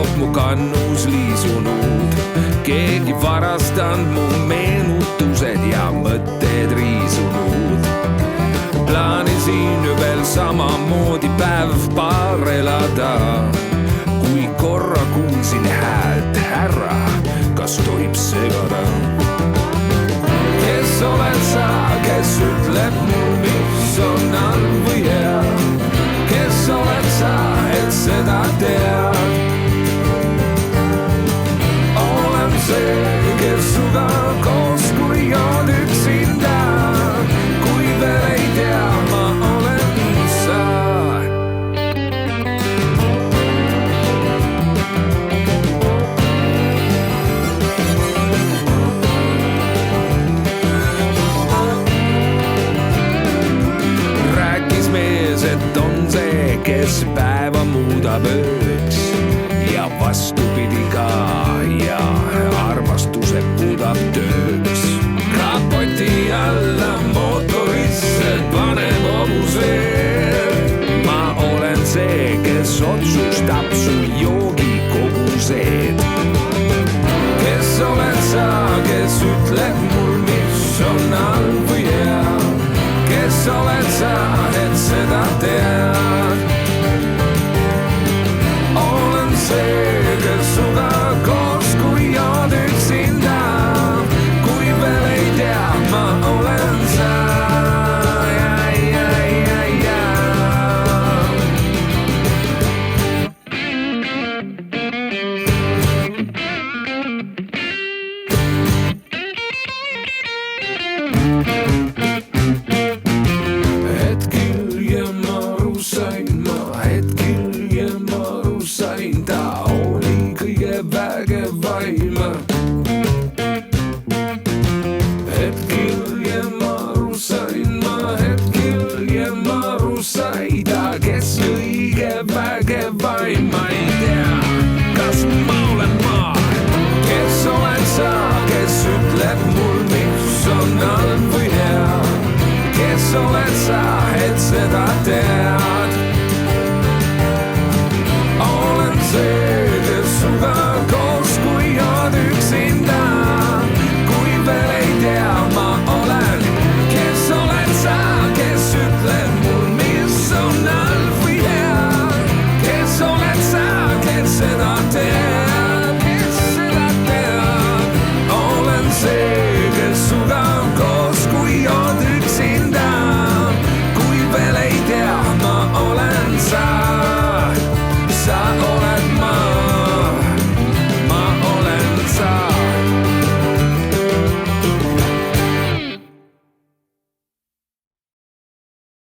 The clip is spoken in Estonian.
laud mu kannus liisunud, keegi varastanud mu meenutused ja mõtted riisunud. Plaanisin veel samamoodi päev-paar elada, kui korra kuulsin häält, härra, kas tohib segada? Kes oled sa, kes ütleb mul, mis on halb või hea? Kes oled sa, et seda tead? Olen see, kes suga koos, kui on üksinda. Kui veel ei tea, ma olen sa. Rääkis mees, et on see, kes päeva muudab ööks ja vastupidi ka ja armastuse muudab tööks. Kapoti alla mootorisse paneb hobused. Ma olen see, kes otsustab su joogikogused. Kes oled sa, kes ütleb mul, mis on halb või hea? Kes oled sa, et seda tead? Olen see, kes suga koos, kui on üksinda. Kui veel ei tea, ma olen sa. Hetkel ja maru sain, ta oli kõige vägevaim. Hetkel ja maru sain, ta kes kõige